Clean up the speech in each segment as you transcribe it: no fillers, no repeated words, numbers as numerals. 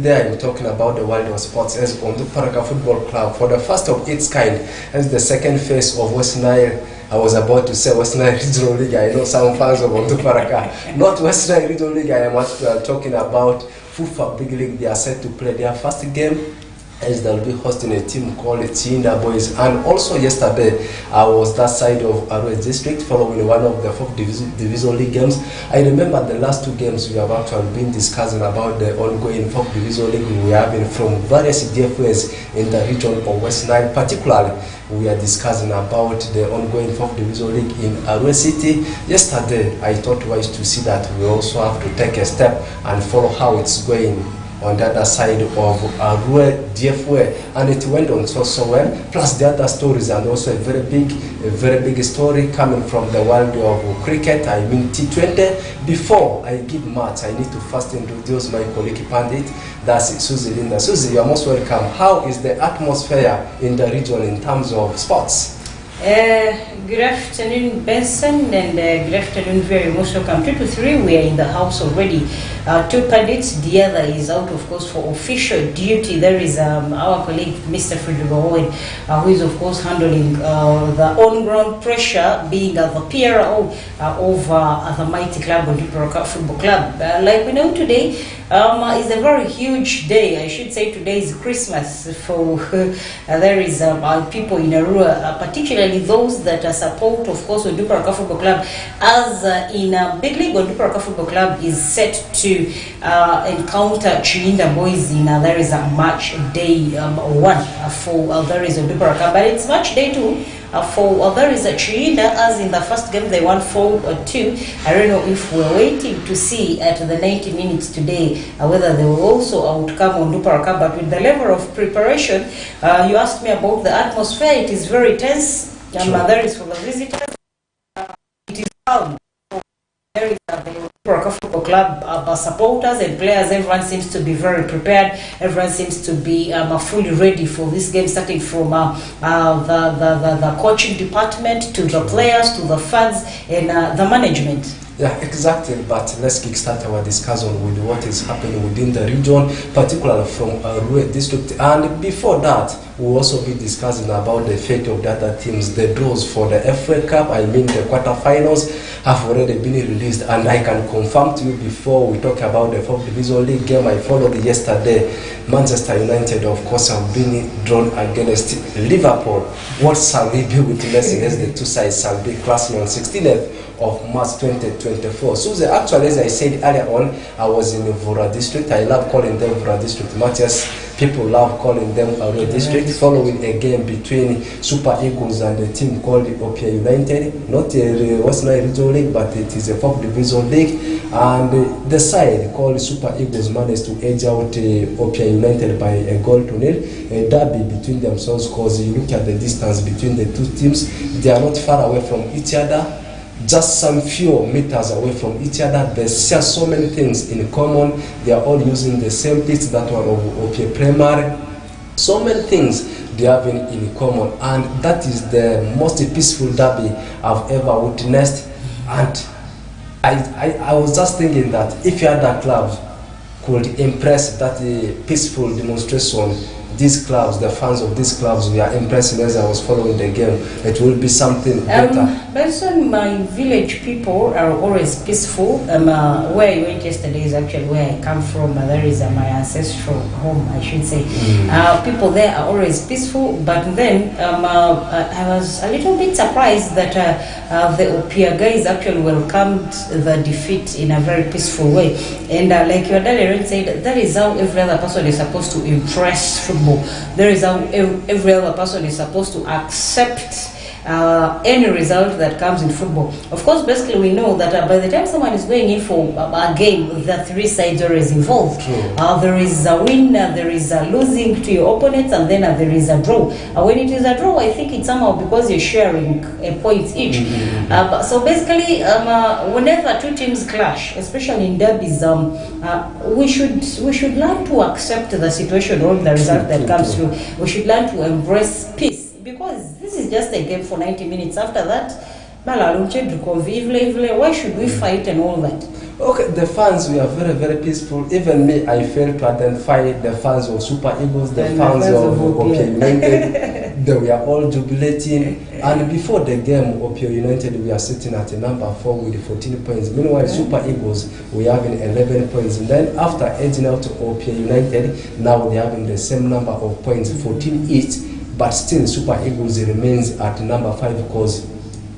there I'm talking about the world of sports as Onduparaka Football Club, for the first of its kind, as the second phase of West Nile. I was about to say West Nile Regional League. I know some fans of Onduparaka. Not West Nile Regional League. I am talking about FEB Big League. They are set to play their first game, as they'll be hosting a team called Chinda Boys. And also yesterday, I was that side of Arua District following one of the FEB Division League games. I remember the last two games we have actually been discussing about the ongoing FEB Division League we have been from various DFAs in the region of West Nile. Particularly, we are discussing about the ongoing FEB Division League in Arua City. Yesterday, I thought wise to see that we also have to take a step and follow how it's going on the other side of Arua DFA, and it went on so well. Plus the other stories, and also a very big story coming from the world of cricket. I mean T20. Before I give much, I need to first introduce my colleague Pandit. That's Susie Linda. Susie, you are most welcome. How is the atmosphere in the region in terms of sports? Good afternoon, Benson, and good afternoon, very most welcome. 2 to 3, we are in the house already. 2 candidates, the other is out, of course, for official duty. There is our colleague, Mr. Frederick Owen, who is, of course, handling the on-ground pressure, being the PRO of the mighty club, Onduparaka Football Club. Like we know today, is a very huge day. I should say today is Christmas for there is people in Arua, particularly those that support, of course, Onduparaka Football Club. As in Big League, Onduparaka Football Club is set to encounter Chinda Boys in there is a match day 1 for there is Onduparaka, but it's match day 2. For there is a Chinda, as in the first game they won 4-2. I don't know if we're waiting to see at the 90 minutes today whether they will also outcome Onduparaka, but with the level of preparation, you asked me about the atmosphere, it is very tense. There is for the visitors, it is calm. There is the Onduparaka Football Club supporters and players. Everyone seems to be very prepared. Everyone seems to be fully ready for this game, starting from the coaching department to the players to the fans and the management. Yeah, exactly. But let's kickstart our discussion with what is happening within the region, particularly from Arua District. And before that, we'll also be discussing about the fate of the other teams. The draws for the FA Cup, I mean the quarterfinals, have already been released. And I can confirm to you, before we talk about the FEB Division League game I followed yesterday, Manchester United, of course, have been drawn against Liverpool. What shall we be witnessing as the two sides shall be clashing on 16th of March 2024. So actually, as I said earlier on, I was in the Vura District. I love calling them Vura District matches. People love calling them Arua District, following a game between Super Eagles and a team called Opia United. Not a West Nile Regional League, but it is a FEB Division League. And the side called Super Eagles managed to edge out Opia United by a goal to nil. A derby between themselves, because you look at the distance between the two teams, they are not far away from each other. Just some few meters away from each other. They share so many things in common. They are all using the same pitch, that one of OPA Primary. So many things they have in common, and that is the most peaceful derby I've ever witnessed. And I was just thinking that if other clubs could impress that peaceful demonstration, these clubs, the fans of these clubs, we are impressing as I was following the game. It will be something better. Benson, my village people are always peaceful. Where I went yesterday is actually where I come from. There is my ancestral home, I should say. People there are always peaceful, but then I was a little bit surprised that the Opia guys actually welcomed the defeat in a very peaceful way. And like your daddy said, that is how every other person is supposed to impress football. There is how every other person is supposed to accept any result that comes in football. Of course, basically we know that by the time someone is going in for a game, the three sides are always involved. There is a win, there is a losing to your opponents, and then there is a draw. When it is a draw, I think it's somehow because you're sharing points each. So basically, whenever two teams clash, especially in derbies, we should learn to accept the situation or the result that comes through. We should learn to embrace peace, because this is just a game for 90 minutes. After that, why should we fight and all that? Okay, the fans were very, very peaceful. Even me, I failed to identify the fans of Super Eagles, the fans of Opia United. They were all jubilating. And before the game, Opia United, we are sitting at number 4 with 14 points. Meanwhile, Super Eagles, we are having 11 points. And then after edging out to Opia United, now they are having the same number of points, 14 each. But still, Super Eagles remains at number 5 because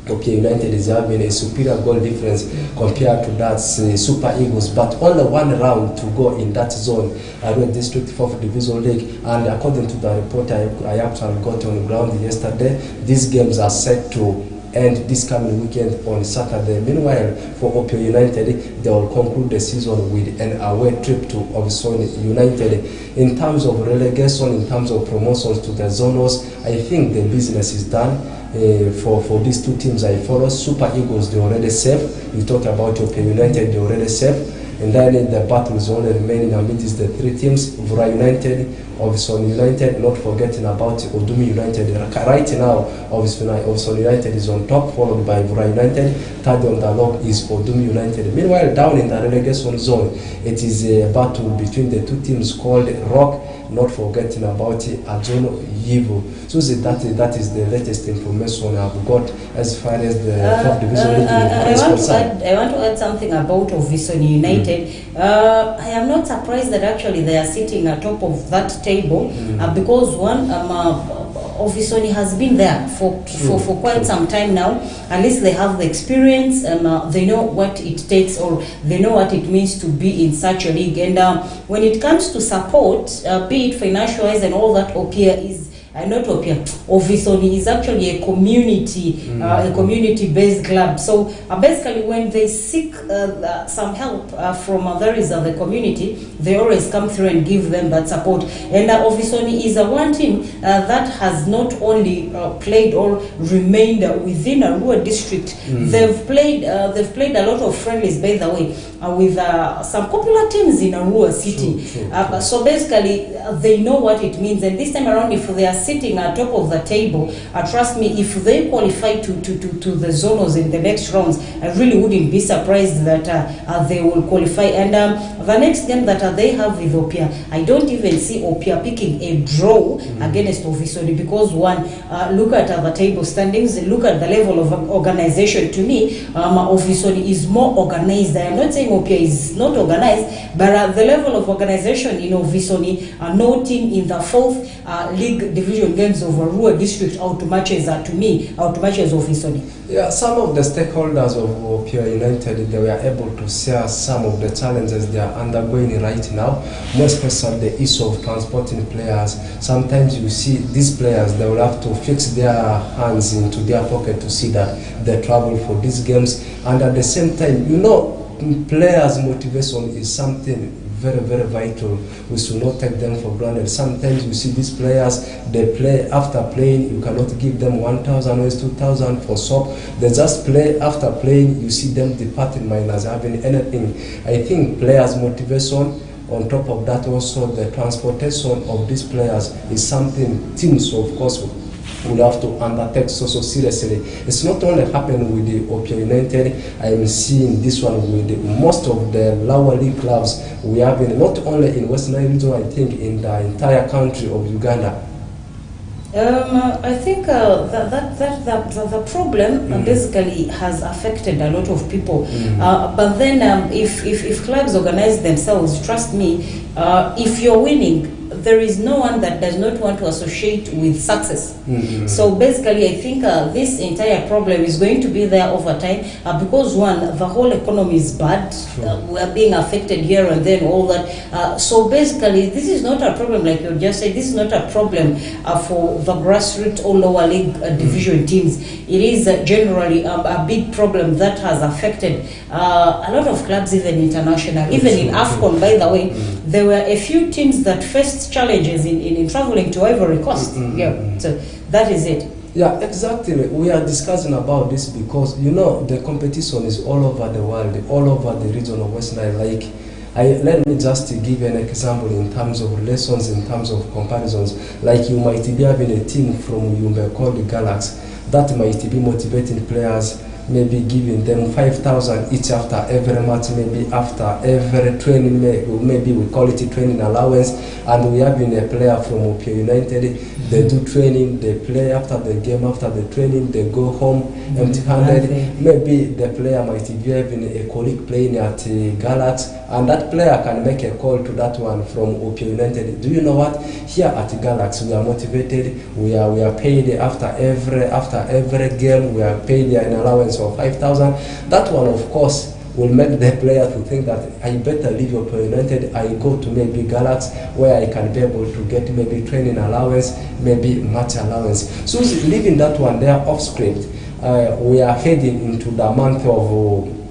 Opia United is having a superior goal difference compared to that Super Eagles, but only one round to go in that zone, Arua District 4th Division League. And according to the report I actually got on the ground yesterday, these games are set to end this coming weekend on Saturday. Meanwhile, for Opia United, they will conclude the season with an away trip to Obsoni United. In terms of relegation, in terms of promotions to the zones, I think the business is done. For these two teams I follow, Super Eagles, they're already safe. You talk about Opia United, they're already safe. And then the battle is only remaining amidst the three teams, Vura United, Ovison United, not forgetting about Odumi United. Right now, Ovison United is on top, followed by Vura United. Third on the log is Odumi United. Meanwhile, down in the relegation zone, it is a battle between the two teams called Rock, not forgetting about Ajono Yivo. So that is the latest information I've got as far as the 4th Division League is concerned. I want to add something about Ovison United. I am not surprised that actually they are sitting atop of that table because one, Ovison has been there for quite some time now. At least they have the experience, they know what it takes, or they know what it means to be in such a league. And when it comes to support, be it financial-wise and all that, Opia is not Opia. Ovisoni is actually a community-based club. So basically, when they seek some help from others of the community, they always come through and give them that support. And Ovisoni is one team that has not only played or remained within Arua district. They've played a lot of friendlies, by the way, with some popular teams in Arua city. True. So basically, they know what it means. And this time around, if they are sitting at top of the table, trust me, if they qualify to the zonos in the next rounds, I really wouldn't be surprised that they will qualify. And the next game that they have with Opia, I don't even see Opia picking a draw against Ovisoni, because one, look at the table standings, look at the level of organization. To me, Ovisoni is more organized. I am not saying Opia is not organized, but the level of organization in Ovisoni, no team in the 4th league division games of Arua district outmatches Ovisoni. Yeah, some of the stakeholders of Opia United, they were able to share some of the challenges they are undergoing right now, more especially the issue of transporting players. Sometimes you see these players, they will have to fix their hands into their pocket to see that they travel for these games. And at the same time, players' motivation is something very, very vital. We should not take them for granted. Sometimes you see these players, they play after playing, you cannot give them 1,000 or 2,000 for soap. They just play after playing, you see them departing minus having anything. I think players' motivation, on top of that also the transportation of these players is something teams, of course, will have to undertake so seriously. It's not only happening with the Opia United. I am seeing this one with most of the lower league clubs we have in, not only in Western region, I think in the entire country of Uganda. I think the problem basically has affected a lot of people. But then if clubs organize themselves, trust me, if you're winning, there is no one that does not want to associate with success. So basically, I think this entire problem is going to be there over time because one, the whole economy is bad. We are being affected here and then, all that. So basically, this is not a problem, like you just said, this is not a problem for the grassroots or lower league division teams. It is generally a big problem that has affected a lot of clubs, even international. Even in AFCON, by the way, there were a few teams that faced challenges in traveling to Ivory Coast. So that is it. Yeah, exactly. We are discussing about this because, the competition is all over the world, all over the region of Western Nile. Let me just give an example in terms of relations, in terms of comparisons. Like you might be having a team from Yumbe called the Galaxy that might be motivating players maybe giving them 5,000 each after every match, maybe after every training, maybe we call it a training allowance. And we have been a player from Opio United, they do training, they play after the game, after the training, they go home empty-handed. Maybe the player might be having a colleague playing at Galax, and that player can make a call to that one from Opio United. Do you know what? Here at Galax, we are motivated. We are paid after every game. We are paid an allowance of 5,000. That one, of course, will make the player to think that I better leave Opio United. I go to maybe Galax, where I can be able to get maybe training allowance, maybe match allowance. So leaving that one there off script, we are heading into the month of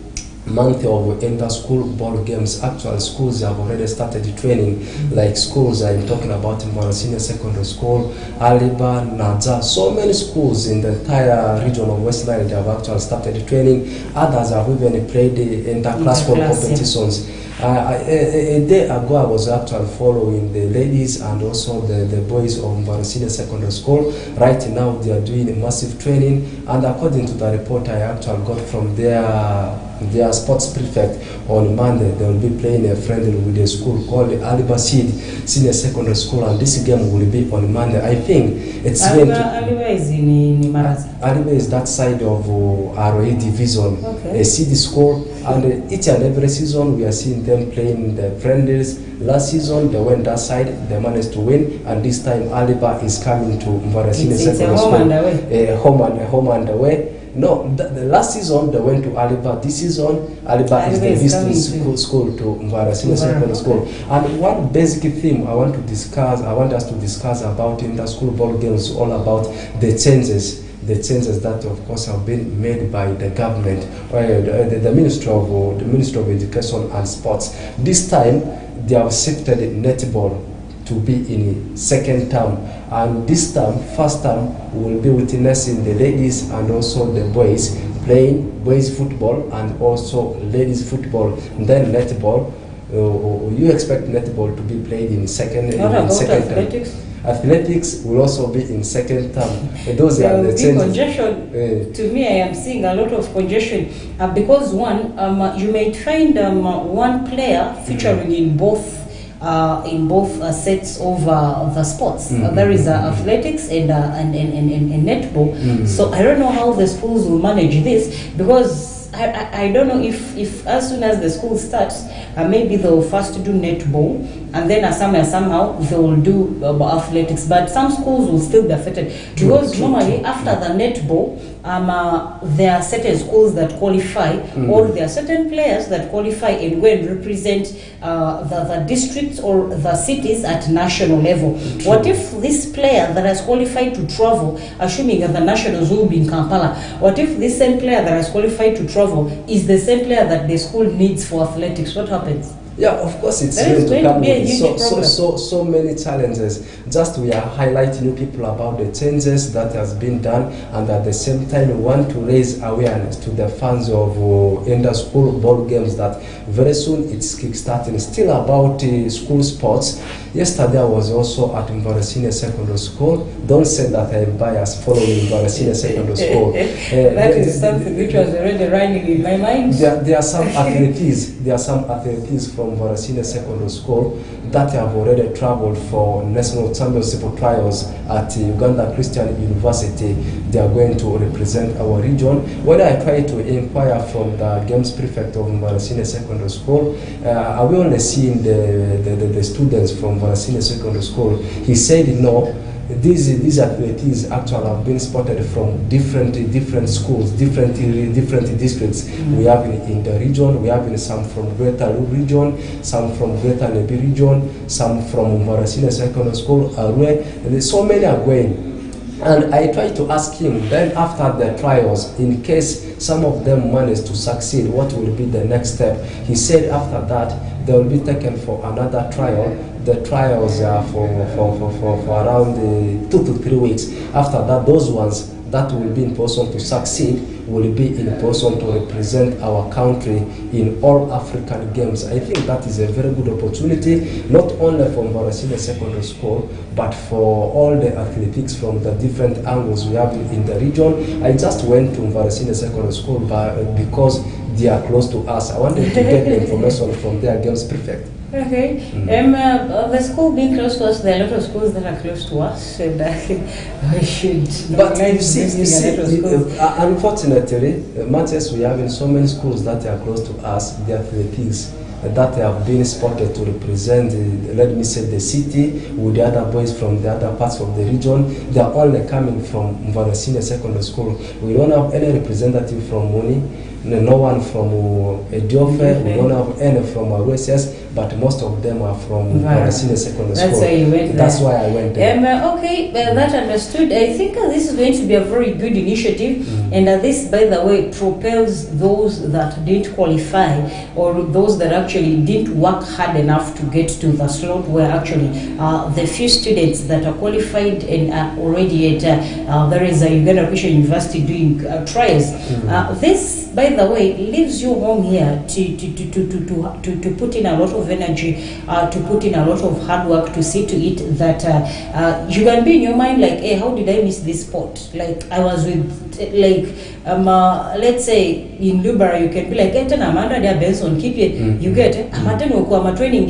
inter-school ball games. Actual schools have already started training, like schools I'm talking about Mbara Senior Secondary School, Aliba, Naja, so many schools in the entire region of West Nile have actually started training. Others have even played the inter-class competitions. A day ago I was actually following the ladies and also the boys of Mbara Senior Secondary School. Right now they are doing massive training, and according to the report I actually got from their sports prefect, on Monday they will be playing a friendly with a school called Aliba Senior Secondary School, and this game will be on Monday. I think it's Aliba is in Maraza. Aliba is that side of ROE division, okay. A city school, and each and every season we are seeing them playing the friendlies. Last season they went that side, they managed to win, and this time Aliba is coming to Mbara Senior Secondary School. Home and away. No, the last season they went to Aliba. This season, Aliba is the visiting school to Mbara Senior Secondary School. And one basic theme I want us to discuss about inter-school ball games, all about the changes that of course have been made by the government, the Ministry of Education and Sports. This time they have shifted netball to be in second term, and this term, first term, will be witnessing the ladies and also the boys playing boys football and also ladies football, and then netball. You expect netball to be played in second term. Athletics will also be in second term. Those are the changes. Congestion. To me, I am seeing a lot of congestion because one, you may find one player featuring in both sets of the sports. There is athletics and netball. So I don't know how the schools will manage this, because I don't know if as soon as the school starts, maybe they will first do netball, and then somehow they will do athletics. But some schools will still be affected, because normally after the netball, there are certain schools that qualify, or there are certain players that qualify and go and represent the districts or the cities at national level. What if this player that has qualified to travel, assuming that the nationals will be in Kampala, what if this same player that has qualified to travel is the same player that the school needs for athletics? What happens? Yeah, of course it's going to come with so many challenges. Just we are highlighting you people about the changes that has been done, and at the same time we want to raise awareness to the fans of inter-school ball games that very soon it's kickstarting. Still about school sports. Yesterday I was also at Mbara Senior Secondary School. Don't say that I'm biased following Mbara Senior Secondary School. That is something which was already running in my mind. There are some athletes. There are some athletes from Mbara Senior Secondary School that have already traveled for national championship trials at Uganda Christian University. They are going to represent our region. When I tried to inquire from the games prefect of Mbara Senior Secondary School, are we only seeing the students from Mbara Senior Secondary School? He said no. These athletes actually have been spotted from different schools, different districts. We have in the region, we have some from Greater Lu region, some from Greater Nebi region, some from Mbara Senior Secondary School, and so many are going. And I tried to ask him, then after the trials, in case some of them manage to succeed, what will be the next step? He said after that, they will be taken for another trial. The trials are for around 2 to 3 weeks. After that, those ones that will be in position to succeed will be in person to represent our country in all African games. I think that is a very good opportunity, not only for Mvarasine Secondary School, but for all the athletics from the different angles we have in the region. I just went to Mvarasine Secondary School because they are close to us. I wanted to get the information from their games prefect. Okay. The school being close to us, there are a lot of schools that are close to us, and we should. But you see, unfortunately, much as we have in so many schools that are close to us, the athletics that have been spotted to represent, let me say, the city with the other boys from the other parts of the region, they are only coming from Mvarasine Secondary School. We don't have any representative from Muni, no one from Ediofe, we don't have any from Mauritius, but most of them are from Mvarasine Secondary School. That's why you went there. That's why I went there. Okay, that understood. I think this is going to be a very good initiative, and this, by the way, propels those that didn't qualify or those that actually didn't work hard enough to get to the slot, where actually the few students that are qualified and are already at there is a Uganda Christian University doing trials. This, by the way, leaves you home here to put in a lot of energy, to put in a lot of hard work to see to it that you can be in your mind like, hey, how did I miss this spot? Like I was with, like, let's say in Lubera, you can be like, hey, Amanda, they are Benson, keep it. You get it. I'm training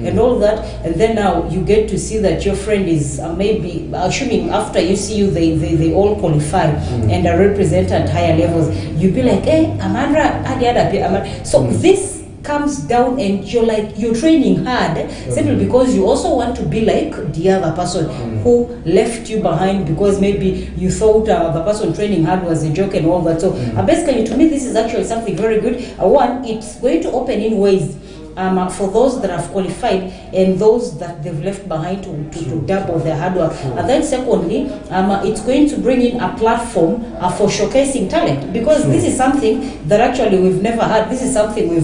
and all that, and then now you get to see that your friend is maybe assuming after you see you, they all qualify and are represented at higher levels. You be like, hey, Amanda, so this comes down and you're training hard simply because you also want to be like the other person who left you behind because maybe you thought the person training hard was a joke and all that. So basically, to me, this is actually something very good. One, it's going to open in ways for those that have qualified and those that they've left behind to double their hard work. And then secondly, it's going to bring in a platform for showcasing talent, because this is something that actually we've never had. This is something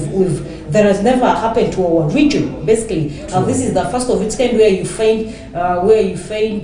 that has never happened to our region, basically. This is the first of its kind where you find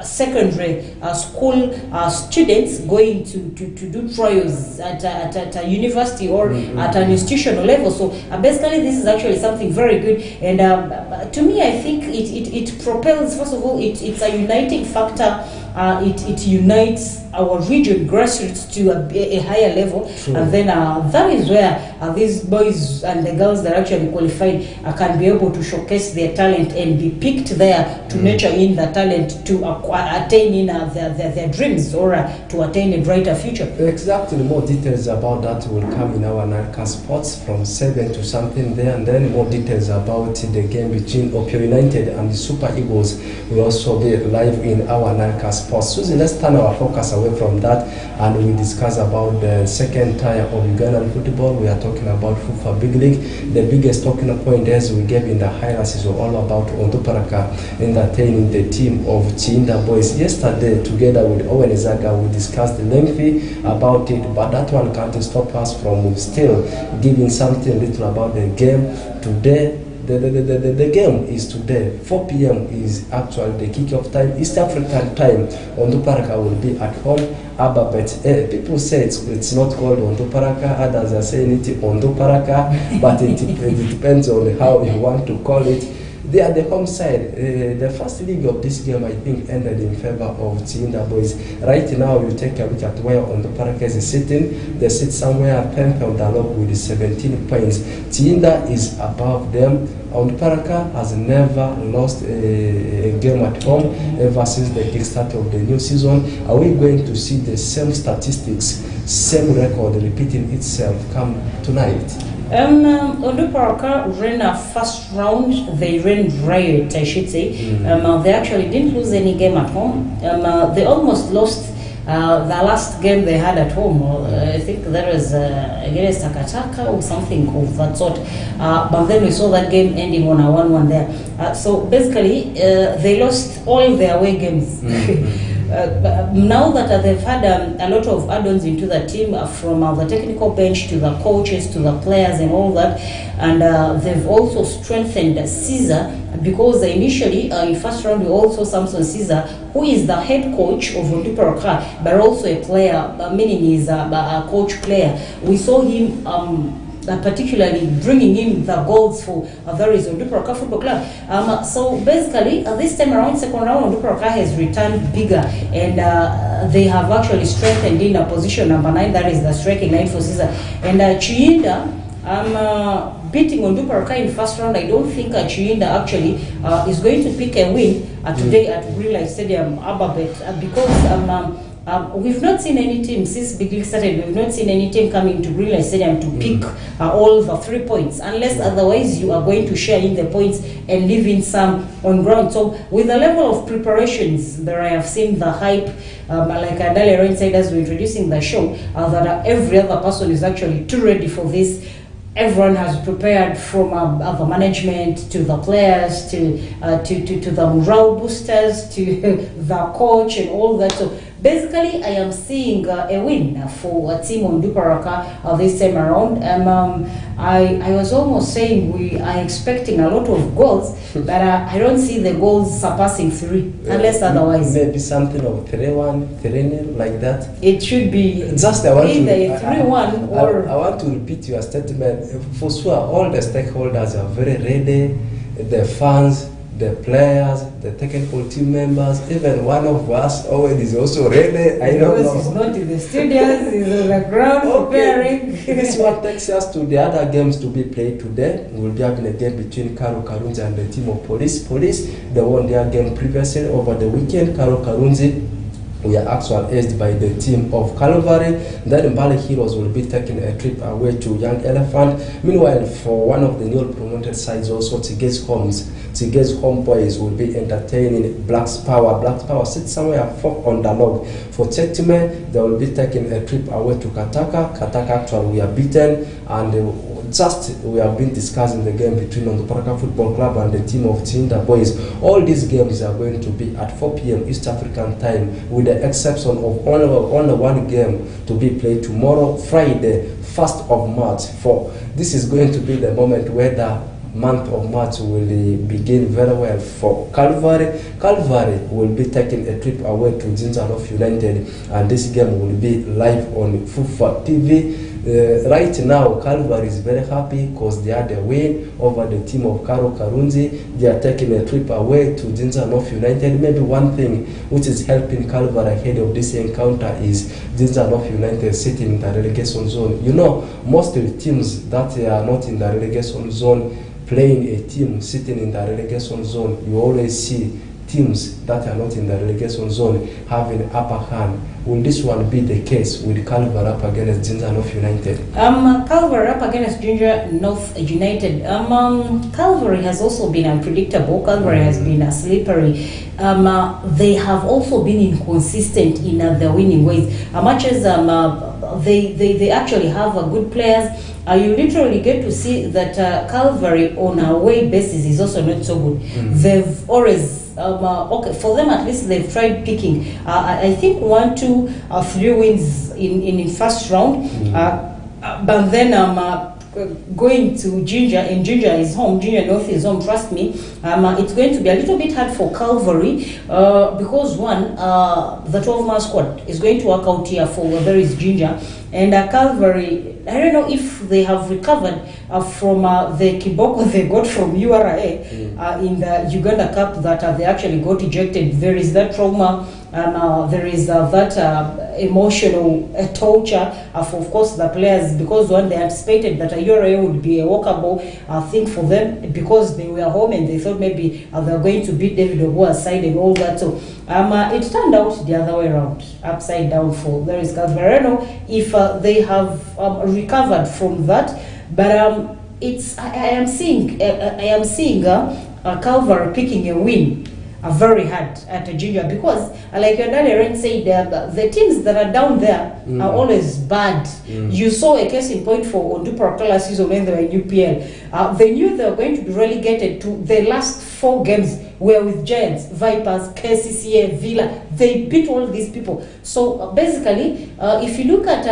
secondary school students going to do trials at a university or at an institutional level. So basically this is actually something very good, and to me I think it propels, first of all, it's a uniting factor. It unites our region grassroots to a higher level. And then that is where these boys and the girls that actually qualified can be able to showcase their talent and be picked there to nurture in the talent to attain in their dreams or to attain a brighter future. Exactly. More details about that will come in our Nalka Sports from 7 to something there, and then more details about the game between Opio United and the Super Eagles will also be live in our Nalka Sports. Susie, let's turn our focus away from that and we discuss about the second tier of Ugandan football. We are talking about FIFA Big League. The biggest talking point as we gave in the highlights is all about Onduparaka entertaining the team of Chinda boys. Yesterday, together with Owen Izaga, we discussed lengthy about it, but that one can't stop us from still giving something little about the game today. The game is today. 4 p.m. is actually the kick-off time, East African time. Onduparaka will be at home. Ababet. People say it's not called Onduparaka, others are saying it Onduparaka, but it depends on how you want to call it. They are the home side. The first leg of this game, I think, ended in favor of Chinda boys. Right now, you take a look at where Onduparaka is sitting. They sit somewhere 10th on the log with 17 points. Chinda is above them. Onduparaka has never lost a game at home ever since the kickstart of the new season. Are we going to see the same statistics, same record repeating itself come tonight? Onduparaka ran a first round. They ran riot, I should say. They actually didn't lose any game at home. They almost lost the last game they had at home. I think there was against Takataka or something of that sort. But then we saw that game ending on a 1-1 there. So basically, they lost all their away games. now that they've had a lot of add-ons into the team, from the technical bench to the coaches to the players and all that, and they've also strengthened Caesar, because initially in first round we also Samson Caesar, who is the head coach of Onduparaka, but also a player, meaning he's a coach player. We saw him particularly bringing in the goals for various Onduparaka Football Club. So basically, this time around, second round, Onduparaka has returned bigger, and they have actually strengthened in a position number 9, that is the striking line for Caesar. And Chiinda, beating Onduparaka in first round, I don't think Chiinda actually is going to pick a win today at Green Light Stadium, Ababet, because we've not seen any team since Big League started. We've not seen any team coming to Green Light Stadium to pick all the 3 points, unless otherwise you are going to share in the points and leaving some on ground. So with the level of preparations that I have seen, the hype, like earlier insiders were introducing the show, that every other person is actually too ready for this. Everyone has prepared, from the management to the players to the morale boosters to the coach and all that. So basically, I am seeing a win for Team Onduparaka this time around. I was almost saying we are expecting a lot of goals, but I don't see the goals surpassing 3, unless otherwise. Maybe something of 3-1, 3-0, like that. It should be just either 3-1 or... I want to repeat your statement. For sure, all the stakeholders are very ready. The fans, the players, the technical team members, even one of us, Owen, is also ready. I don't know. He's not in the studios, he's on the ground preparing. This one takes us to the other games to be played today. We'll be having a game between Karo Karunzi and the team of Police. Police, they won their game previously over the weekend. Karo Karunzi, we are actually edged by the team of Calvary. Then Mbale Heroes will be taking a trip away to Young Elephant. Meanwhile, for one of the newly promoted sides also, Tige's Homeboys will be entertaining Black's Power. Black's Power sits somewhere on the log. For Checkman, they will be taking a trip away to Kataka. Kataka actually we are beaten, and we have been discussing the game between Onduparaka Football Club and the team of Chinda Boys. All these games are going to be at 4 p.m. East African time, with the exception of only one game to be played tomorrow, Friday, 1st of March. For this is going to be the moment where the month of March will begin very well for Calvary. Calvary will be taking a trip away to Zinzanof United, and this game will be live on FUFA TV. Right now, Calvary is very happy because they had a win over the team of Karo Karunzi. They are taking a trip away to Zinzanof United. Maybe one thing which is helping Calvary ahead of this encounter is Zinzanof United sitting in the relegation zone. You know, most of the teams that are not in the relegation zone playing a team sitting in the relegation zone, you always see teams that are not in the relegation zone having upper hand. Will this one be the case with Calvary up against Ginger North United? Calvary up against Ginger North United. Calvary has also been unpredictable. Calvary has been slippery. They have also been inconsistent in their winning ways. Much as they actually have good players, you literally get to see that Calvary on a away basis is also not so good. They've always okay, for them at least they've tried picking. I think 1, 2, 3 wins in first round, but then going to Ginger, and Ginger is home. Ginger North is home. Trust me, it's going to be a little bit hard for Calvary because one, the 12-man squad is going to work out here for there is Ginger, and Calvary. I don't know if they have recovered from the kiboko they got from URA in the Uganda Cup that they actually got ejected. There is that trauma, there is that emotional torture of course the players, because one, they anticipated that a URA would be a walkable thing for them because they were home and they thought maybe they were going to beat David Ogua's side and all that. So it turned out the other way around, upside down for there is Calvary. I don't know if they have recovered from that, but I am seeing Calvary picking a win very hard at Ginger, because like your daddy said, the teams that are down there are always bad. You saw a case in point for Ondupara last season when they were in UPL. They knew they were going to be relegated to the last 4 games were with Giants, Vipers, KCCA, Villa. They beat all these people. So basically, if you look at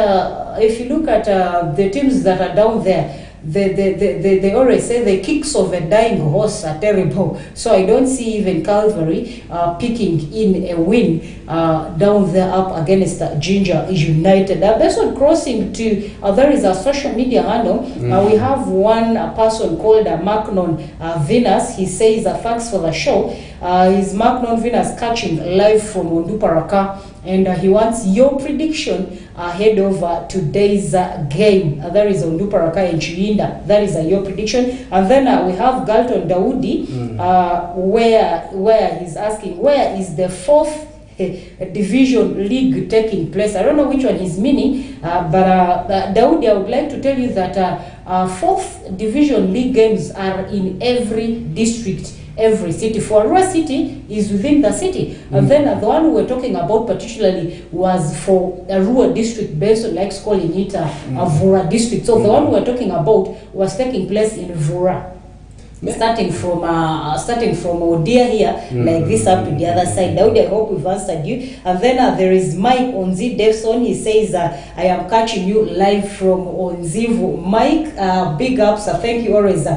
the teams that are down there, they always say the kicks of a dying horse are terrible. So I don't see even Calvary picking in a win down there up against Ginger United. That's what crossing to, there is a social media handle. We have one person called Macnon Venus. He says, thanks for the show. He's Macnon Venus catching live from Onduparaka. And he wants your prediction ahead of today's game. That is Onduparaka and Chiinda. That is your prediction. And then we have Galton Daudi, where he's asking, where is the 4th division league taking place? I don't know which one he's meaning, but Daudi, I would like to tell you that 4th division league games are in every district, every city. For Arua City is within the city. And then the one we were talking about particularly was for Arua district, based on likes calling it Vura district. So the one we were talking about was taking place in Vura. Starting from Odia here, like this up to the other side. Daudi, I hope we've answered you. And then there is Mike Onzi Devson. He says, I am catching you live from Onzivu. Mike, big ups. Thank you always.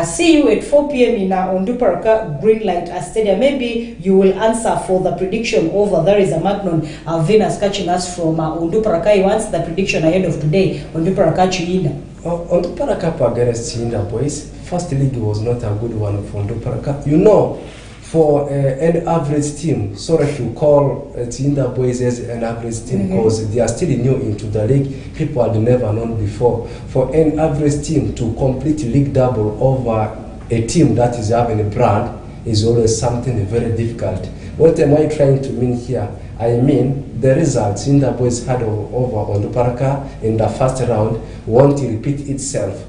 See you at 4 p.m. in Onduparaka Greenlight Stadium. Maybe you will answer for the prediction over. There is a Magnon Venus catching us from Onduparaka. He wants the prediction ahead of today. Onduparaka Chiinda. Onduparaka against Chiinda, boys. First league was not a good one for Onduparaka. You know, for an average team, sorry to call Chiinda boys as an average team because they are still new into the league. People had never known before. For an average team to complete league double over a team that is having a brand is always something very difficult. What am I trying to mean here? I mean, the results Chiinda boys had over Onduparaka in the first round won't repeat itself.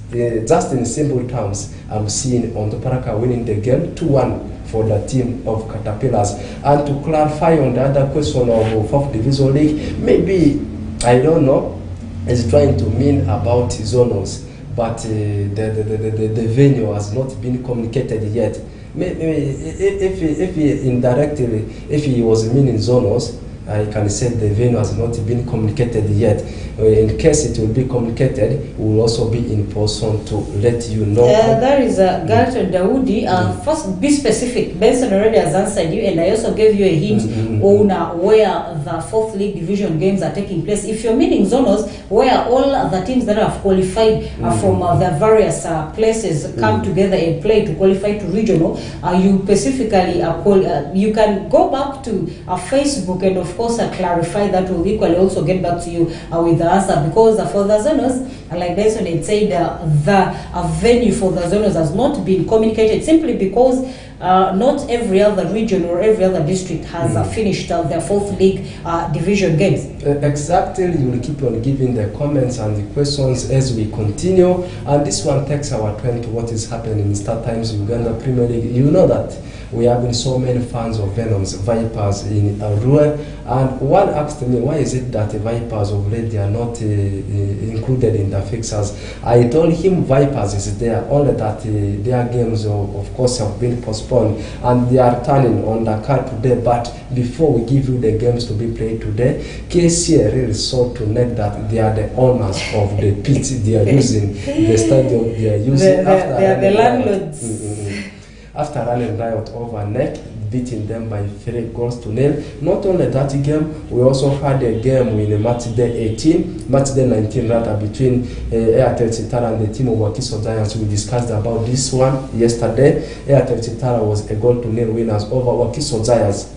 Just in simple terms, I'm seeing Onduparaka winning the game 2-1 for the team of Caterpillars. And to clarify on the other question of 4th Division League, maybe, I don't know, is trying to mean about zonos, but the venue has not been communicated yet. Maybe if he indirectly, if he was meaning zonos, I can say the venue has not been communicated yet. In case it will be communicated, we will also be in person to let you know. There is Galton Daudi. First, be specific. Benson already has answered you, and I also gave you a hint on where the 4th league division games are taking place. If you're meaning zonos, where all the teams that have qualified from the various places come together and play to qualify to regional, you specifically you can go back to Facebook and of course clarify that. Will equally also get back to you with the answer, because for the zonos, like Benson had said, the venue for the zonos has not been communicated, simply because not every other region or every other district has finished their 4th league division games. Exactly, you will keep on giving the comments and the questions as we continue, and this one takes our turn to what is happening in Star Times Uganda Premier League. You know that we have been so many fans of Venom's Vipers in Arua, and one asked me, why is it that the Vipers of late are not included in the fixtures? I told him Vipers is there, only that their games of course have been postponed and they are turning on the card today. But before we give you the games to be played today, KCA really saw to net that they are the owners of the pitch they are using, the stadium they are using. They are the landlords. After running riot over NEC, beating them by 3-0. Not only that game, we also had a game in match day 19 rather, between Airtel Chitara and the team of Wakiso Giants. We discussed about this one yesterday. Airtel Chitara was a 0-0 winners over Wakiso Giants.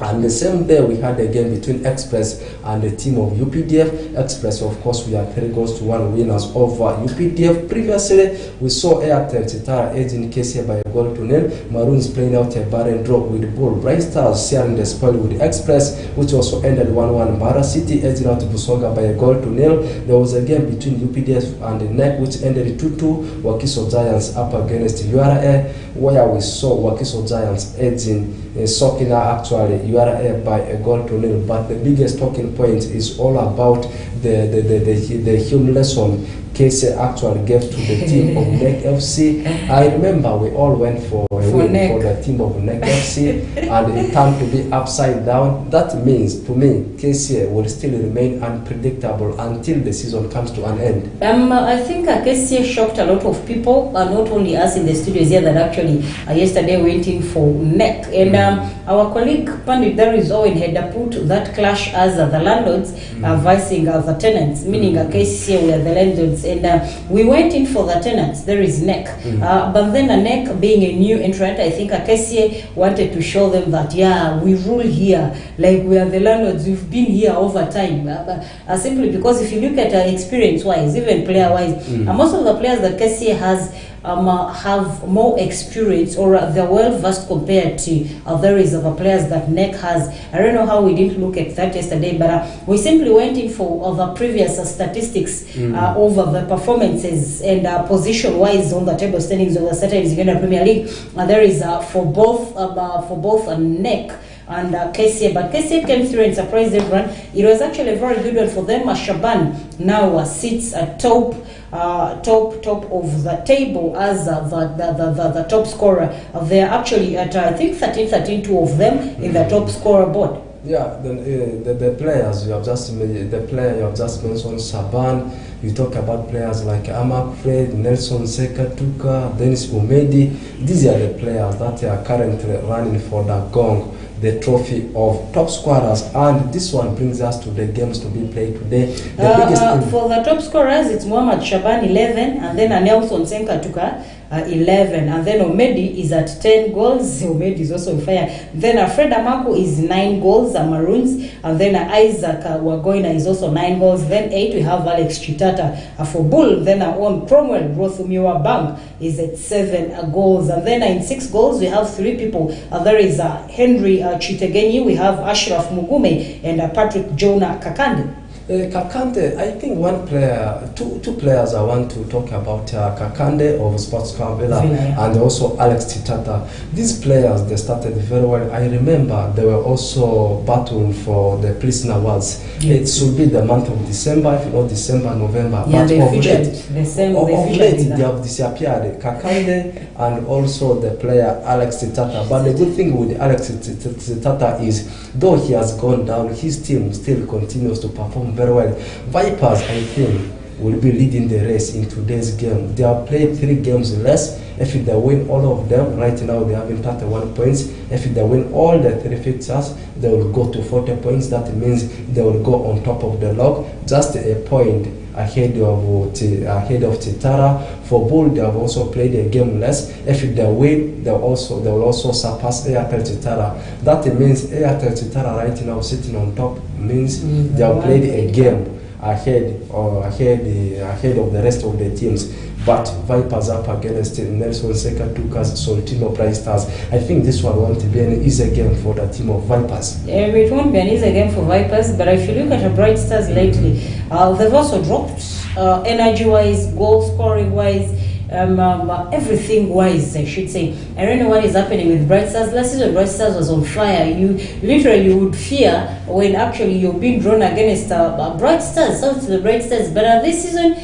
And the same day, we had a game between Express and the team of UPDF. Express, of course, we had 3-1 winners over UPDF. Previously, we saw Airtel Chitara edging KCA by a goal to nil. Maroons playing out a barren draw with Bull. Bright Stars sharing the spoil with Express, which also ended 1-1. Mara City edging out Busoga by a goal to nil. There was a game between UPDF and the NEC, which ended 2-2. Wakiso Giants up against URA, where we saw Wakiso Giants edging Sokina actually URA by a goal to nil. But the biggest talking point is all about the humiliation KC actually gave to the team of NEC FC. I remember we all went for a win for the team of NEC FC, and it turned to be upside down. That means, to me, KC will still remain unpredictable until the season comes to an end. I think KC shocked a lot of people, not only us in the studios here, that actually yesterday went in for NEC. And our colleague Pandit Darius Owen had put that clash as the landlords versing the tenants, meaning KC were the landlords. And we went in for the tenants. There is NEC. But then NEC being a new entrant, I think KCA wanted to show them that, yeah, we rule here. Like, we are the landlords. We've been here over time. Simply because if you look at experience-wise, even player-wise, most of the players that KCA has have more experience, or they're well versed compared to there is of the players that NEC has. I don't know how we didn't look at that yesterday, but we simply went in for the previous statistics over the performances and position-wise on the table standings of the Saturday Uganda Premier League. There is for both NEC and KCA, but KCA came through and surprised everyone. It was actually a very good one for them. Shaban now sits at top of the table as the top scorer. They're actually at I think 13, two of them in the top scorer board. Yeah, the players you have just mentioned, Shaban. You talk about players like Amak Fred, Nelson Sekatuka, Dennis Umedi. These are the players that are currently running for the Gong, the trophy of top scorers. And this one brings us to the games to be played today. The biggest for the top scorers, it's Muhammad Shaban 11, and then Nelson Senkatuka 11, and then Omedi is at 10 goals. Omedi is also on fire. Then Fred Amako is 9 goals, Maroons, and then Isaac Wagoina is also 9 goals. Then 8 we have Alex Chitata for Bull. Then our own Cromwell Rothumiwa Bank is at 7 goals, and then in 6 goals we have 3 people. There is Henry Chitegenyi, we have Ashraf Mugume, and Patrick Jonah Kakande. Kakande, I think two players I want to talk about, Kakande of Sports Club Villa and also Alex Titata. These players, they started very well. I remember they were also battling for the Prisoner Awards. Yes. It should be the month of December, if not December, November. Yeah, but of late they have disappeared. Kakande and also the player Alex Titata. But the good thing with Alex Titata is, though he has gone down, his team still continues to perform very well. Vipers, I think, will be leading the race in today's game. They have played 3 games less. If they win all of them, right now they have 31 points. If they win all the 3 fixtures, they will go to 40 points. That means they will go on top of the log, just a point ahead of Chitara. For Bull, they have also played a game less. If they win, they will also surpass Airtel Chitara. That means Airtel Chitara right now sitting on top means they have played a game ahead of the rest of the teams. But Vipers up against Nelson Sekatuka's Soltino Bright Stars. I think this one won't be an easy game for the team of Vipers. It won't be an easy game for Vipers, but if you look at the Bright Stars lately, they've also dropped energy-wise, goal-scoring-wise, everything-wise, I should say. I don't know what is happening with Bright Stars. Last season, Bright Stars was on fire. You literally would fear when actually you're being drawn against Bright Stars, out to the Bright Stars. But this season,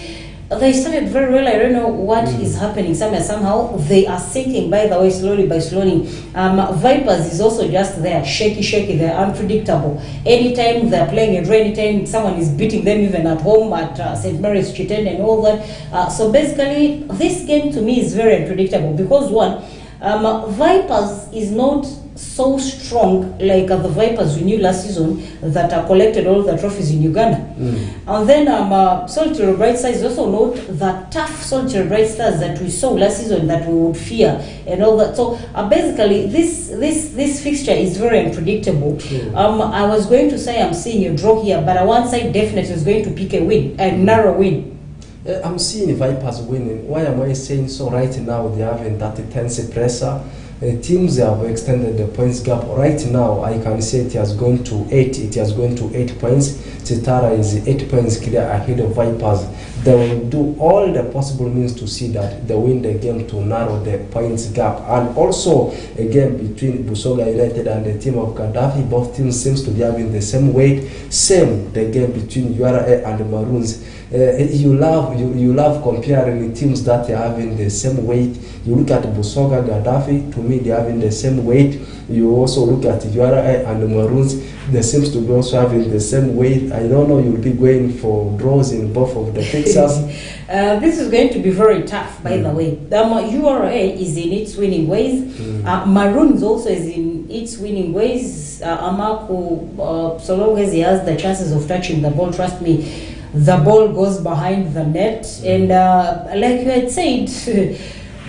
they started very well. I don't know what is happening. Somehow they are sinking, by the way, slowly by slowly. Vipers is also just there, shaky. They're unpredictable. Anytime they're playing a draw, anytime someone is beating them, even at home at St. Mary's Chittenden and all that. So basically, this game to me is very unpredictable because one, Vipers is not so strong like the Vipers we knew last season that collected all the trophies in Uganda. And then Solitary Bright Stars is also not the tough Solitary Bright Stars that we saw last season that we would fear and all that. So basically this fixture is very unpredictable. I was going to say I'm seeing a draw here, but one side definitely is going to pick a win, a narrow win. I'm seeing Vipers winning. Why am I saying so? Right now they are having that tense pressure. Teams have extended the points gap. Right now, I can say it has gone to 8. It has gone to 8 points. Chitara is 8 points clear ahead of Vipers. They will do all the possible means to see that they win the game to narrow the points gap. And also, a game between Busoga United and the team of Gaddafi. Both teams seems to be having the same weight. Same the game between URA and the Maroons. You love comparing teams that are having the same weight. You look at Busoga, Gaddafi, to me they are having the same weight. You also look at URA and the Maroons, they seems to be also having the same weight. I don't know, you'll be going for draws in both of the fixtures. This is going to be very tough, by the way. URA is in its winning ways. Maroons also is in its winning ways. Amaku, so long as he has the chances of touching the ball, trust me, the ball goes behind the net. And like you had said,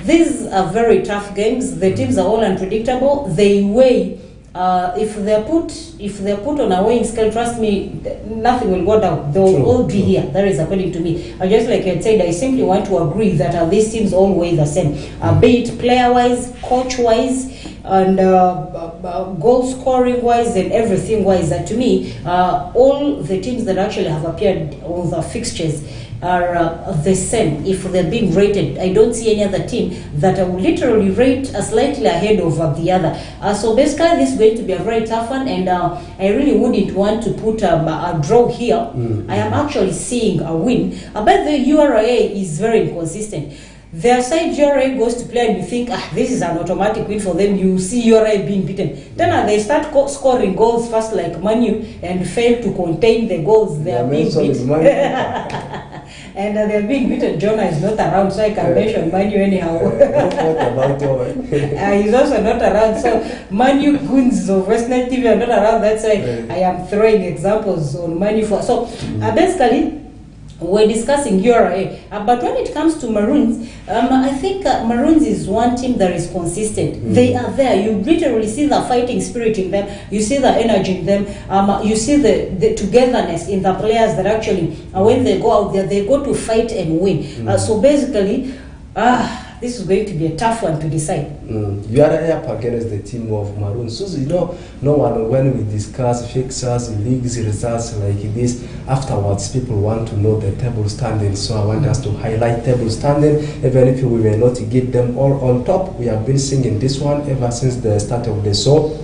these are very tough games. The teams are all unpredictable. They weigh. If they're put on a weighing scale, trust me, nothing will go down. They will all be here. That is according to me. Just like I said, I simply want to agree that these teams all weigh the same. Be it player-wise, coach-wise, and goal scoring wise and everything wise. That to me, all the teams that actually have appeared on the fixtures are the same. If they're being rated, I don't see any other team that I will literally rate slightly ahead of the other. So basically this is going to be a very tough one, and I really wouldn't want to put a draw here. I am actually seeing a win. But the URA is very inconsistent. Their side URA goes to play and you think, this is an automatic win for them. You see URA being beaten. Then they start scoring goals fast like Manu and fail to contain the goals they are being beaten. And they're being beaten. Jonah is not around, so I can mention Manu anyhow. He's also not around. So Manu Goons of Western TV are not around. That's why I am throwing examples on Manu. So basically, we're discussing URA, but when it comes to Maroons, I think Maroons is one team that is consistent. They are there. You literally see the fighting spirit in them. You see the energy in them. You see the togetherness in the players that actually, when they go out there, they go to fight and win. So basically, this is going to be a tough one to decide. You are up against the team of Maroons. So, no one, when we discuss fixtures, leagues, results like this, afterwards people want to know the table standing. So I want us to highlight table standing, even if we may not get them all on top. We have been singing this one ever since the start of the show.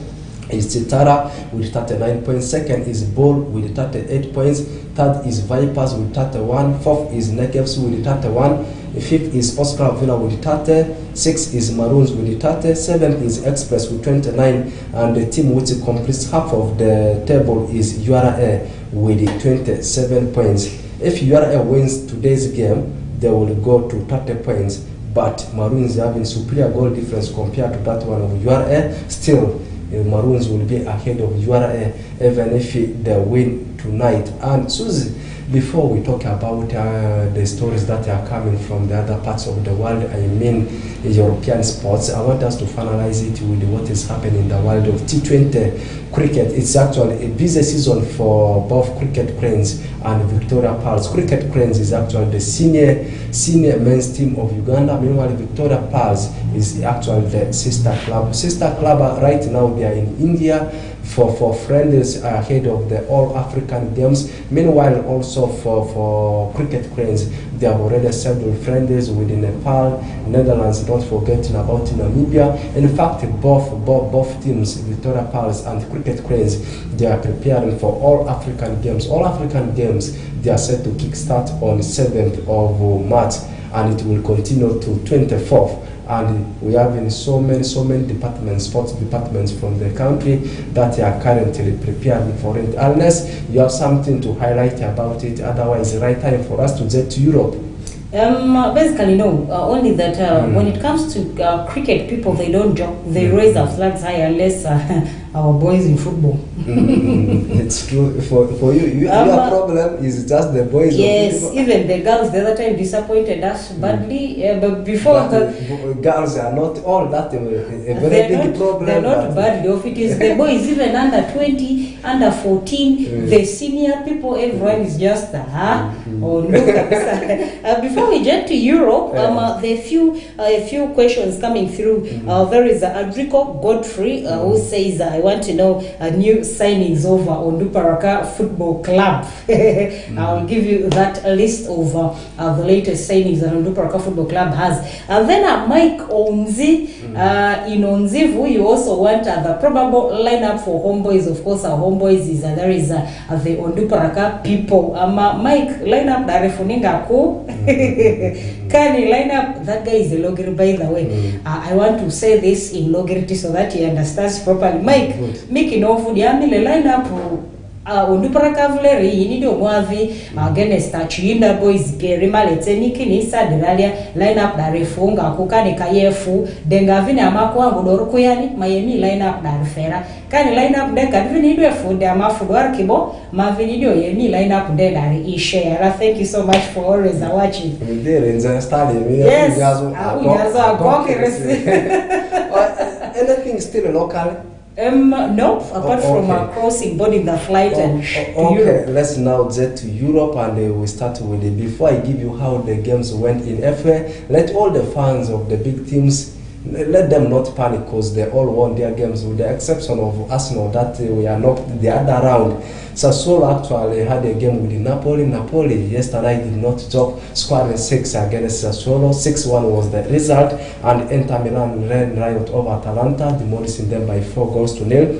Is Chitara with 39 points. Second is Bull with 38 points. Third is Vipers with 31. Fourth is Negevs with 31. Fifth is Oscar Villa with 30. Sixth is Maroons with 30. Seventh is Express with 29. And the team which completes half of the table is URA with 27 points. If URA wins today's game, they will go to 30 points. But Maroons having superior goal difference compared to that one of URA. Still, Maroons will be ahead of URA even if they win tonight. And Susie, before we talk about the stories that are coming from the other parts of the world, I mean European sports, I want us to finalize it with what is happening in the world of T20 cricket. It's actually a busy season for both Cricket Cranes and Victoria Pearls. Cricket Cranes is actually the senior men's team of Uganda. Meanwhile, Victoria Pearls is actually the sister club. Sister club right now they are in India for friendlies ahead of the All African Games. Meanwhile, also for Cricket Cranes, they have already settled friendlies with Nepal, Netherlands, don't forgetting about Namibia. In fact, both teams, Victoria Pearls and Cricket Cranes, they are preparing for All African Games. All African Games, they are set to kickstart on 7th of March, and it will continue to 24th. And we have in so many departments, sports departments from the country that are currently preparing for it. Unless you have something to highlight about it, otherwise, right time for us to get to Europe. Basically, no. Only that when it comes to cricket, people they don't joke. They raise their flags high unless our boys in football. It's true for you. Your problem is just the boys. Yes, even the girls the other time disappointed us badly. But before girls are not all that a very big problem. They're not badly off. It is the boys, even under 20, under 14, the senior people. Everyone is just oh look at this. Before we get to Europe, there are a few questions coming through. There is Adrico Godfrey who says, I want to know new signings over Onduparaka Football Club. I'll give you that list of the latest signings that Onduparaka Football Club has. And then Mike Onzi, in Onzivu, you also want the probable lineup for Homeboys. Of course, our Homeboys is there is the Onduparaka people. Mike, lineup Darefuninga Ko. Kani lineup, that guy is a logger, by the way. I want to say this in loggerity so that he understands properly. Mike, Miki no food, yamile lineup Onduparaka Vleri, Yinido Mwavi, against Chiinda Boys, Gerimale, Niki Nisa, Delalia, lineup Darefunga, Kukani Kayefu, Dengavina Makwa, Udorukuyani, Miami lineup Darefera. Kani lineup de Kadvinido food, the Amafuar Kibo, Mavinido, Yemi lineup de Dari Ishare. Thank you so much for always watching. Yes, anything still local? No, apart from crossing, boarding the flight and to Europe. Let's now get to Europe and we start with it. Before I give you how the games went in FA, let all the fans of the big teams, let them not panic because they all won their games with the exception of Arsenal that we are knocked the other round. Sassuolo actually had a game with Napoli. Napoli yesterday did not joke, scoring 6 against Sassuolo. 6-1 was the result, and Inter Milan ran riot over Atalanta, demolishing them by 4-0.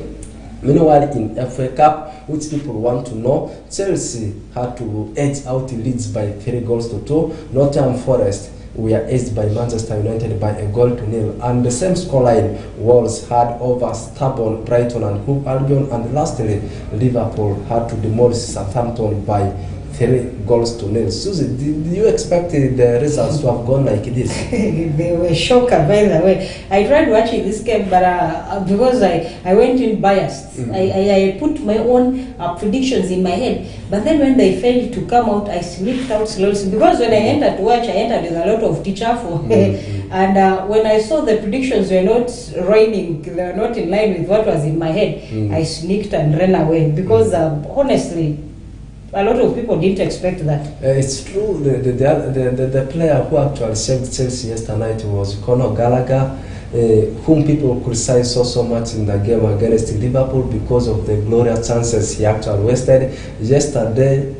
Meanwhile, in FA Cup, which people want to know, Chelsea had to edge out Leeds by 3-2. Nottingham Forest we are edged by Manchester United by 1-0, and the same scoreline Wolves had over stubborn Brighton and Hove Albion, and lastly Liverpool had to demolish Southampton by 3-0. Susie, did you expect the results to have gone like this? They were shocked, by the way. I tried watching this game, but because I went in biased, I put my own predictions in my head. But then when they failed to come out, I slipped out slowly. Because when I entered to watch, I entered with a lot of teacher for and when I saw the predictions were not raining, they were not in line with what was in my head, I sneaked and ran away. Because honestly, a lot of people didn't expect that. It's true. The player who actually saved Chelsea yesterday was Conor Gallagher, whom people criticized so much in the game against Liverpool because of the glorious chances he actually wasted. Yesterday,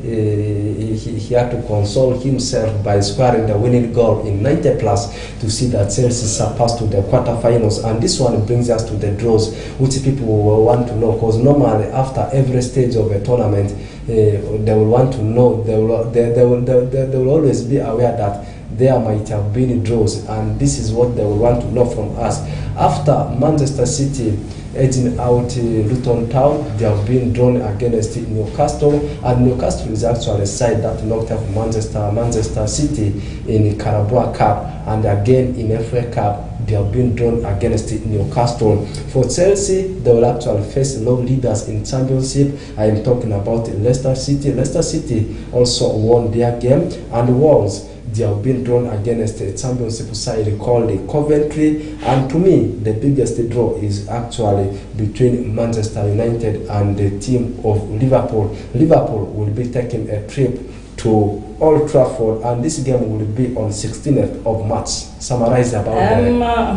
he had to console himself by scoring the winning goal in 90 plus to see that Chelsea surpassed to the quarterfinals. And this one brings us to the draws, which people will want to know, because normally after every stage of a tournament, they will want to know, they will always be aware that there might have been draws, and this is what they will want to know from us. After Manchester City edging out Luton Town, they have been drawn against Newcastle, and Newcastle is actually a side that knocked off Manchester City in Carabao Cup, and again in FA Cup they have been drawn against Newcastle. For Chelsea, they will actually face low leaders in Championship. I am talking about Leicester City. Leicester City also won their game, and Wolves, they have been drawn against a Championship side called Coventry. And to me, the biggest draw is actually between Manchester United and the team of Liverpool. Liverpool will be taking a trip to Old Trafford, and this game will be on 16th of March. Summarize about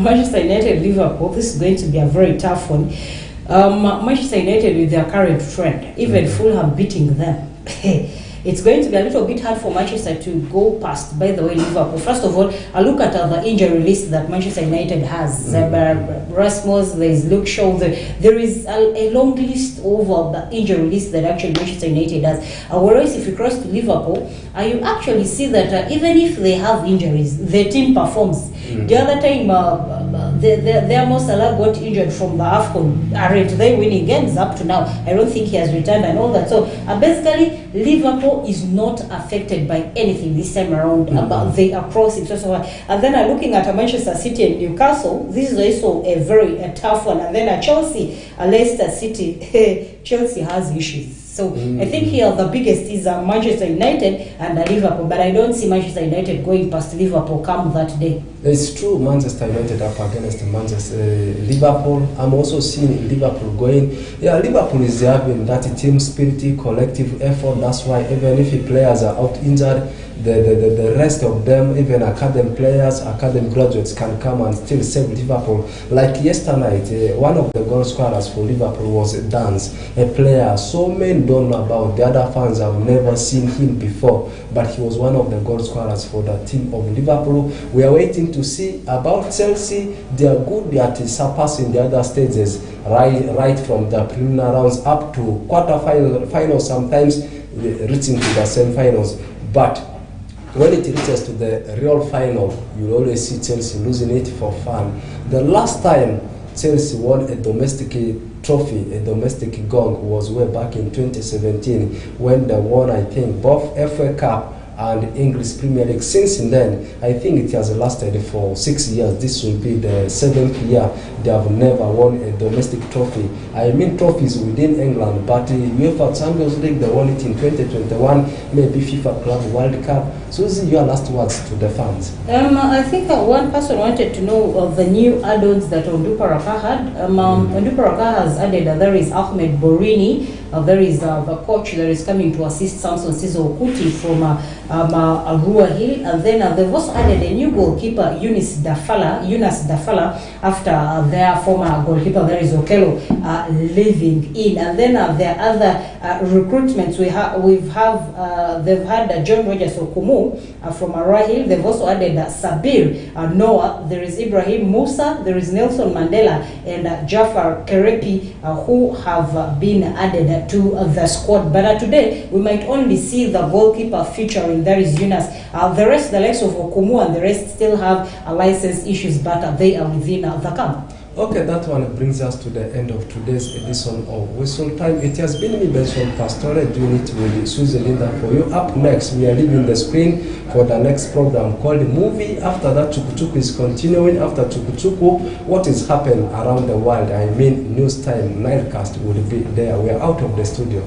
Manchester United, Liverpool. This is going to be a very tough one. Manchester United with their current trend, even Fulham beating them. It's going to be a little bit hard for Manchester to go past, by the way, Liverpool. First of all, I look at the injury list that Manchester United has. Rasmus, there is Luke Shaw. There is a long list over the injury list that actually Manchester United has. Whereas if you cross to Liverpool, you actually see that even if they have injuries, the team performs. The other time, their Mo Salah got injured from the AFCON. Aren't they winning games up to now? I don't think he has returned and all that. So basically, Liverpool is not affected by anything this time around. They are crossing. And then looking at Manchester City and Newcastle, this is also a very tough one. And then Chelsea, Leicester City, Chelsea has issues. So I think here the biggest is Manchester United and Liverpool, but I don't see Manchester United going past Liverpool come that day. It's true, Manchester United up against Liverpool. I'm also seeing Liverpool going. Yeah, Liverpool is having that team spirit, collective effort. That's why even if players are out injured, the rest of them, even academy players, academy graduates, can come and still save Liverpool. Like yesterday night, one of the goal scorers for Liverpool was Dance, a player so many don't know about. The other fans have never seen him before, but he was one of the goal scorers for the team of Liverpool. We are waiting to see about Chelsea. They are good at surpassing the other stages, right from the preliminary rounds up to quarter-finals, sometimes reaching to the semi-finals. But when it reaches to the real final, you always see Chelsea losing it for fun. The last time Chelsea won a domestic trophy, a domestic gong, was way back in 2017 when they won, I think, both FA Cup and English Premier League. Since then, I think it has lasted for 6 years. This will be the 7th year they have never won a domestic trophy. I mean trophies within England, but UEFA Champions League, they won it in 2021, maybe FIFA Club World Cup. Susie, your last words to the fans. I think one person wanted to know of the new add-ons that Onduparaka had. Onduparaka has added there is Ahmed Borini, there is the coach that is coming to assist Samson Sizo Okuti from Arua Hill, and then they've also added a new goalkeeper, Yunus Dafala, after their former goalkeeper, there is Okello, living in. And then there are other recruitments. They've had John Rogers Okumu from Arua Hill. They've also added Sabir Noah. There is Ibrahim Musa. There is Nelson Mandela and Jafar Kerepi, who have been added to the squad. But today we might only see the goalkeeper featuring. There is Yunus. The rest, the likes of Okumu and the rest, still have license issues, but they are within the camp. Okay, that one brings us to the end of today's edition of Whistle Time. It has been me, Benson Pastore, doing it with Susie Linda for you. Up next, we are leaving the screen for the next program called Movie. After that, Chukuchuku is continuing. After Chukuchuku, what is happening around the world, I mean News Time, Nilecast will be there. We are out of the studio.